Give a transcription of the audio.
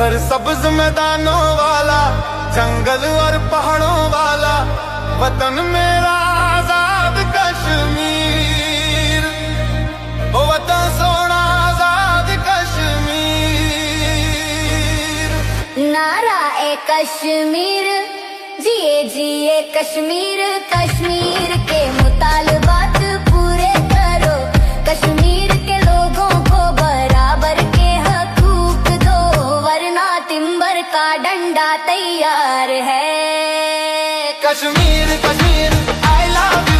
सरसब्ज मैदानों वाला, जंगल और पहाड़ों वाला वतन मेरा आजाद कश्मीर, ओ वतन सोना आजाद कश्मीर। नारा ए कश्मीर, जिए जिए कश्मीर, कश्मीर के मुतालबात पूरे करो, कश्मीर के लोगों को बराबर के हकूक दो, वरना तिम्बर का डंडा तैयार है। Kashmir Kashmir I love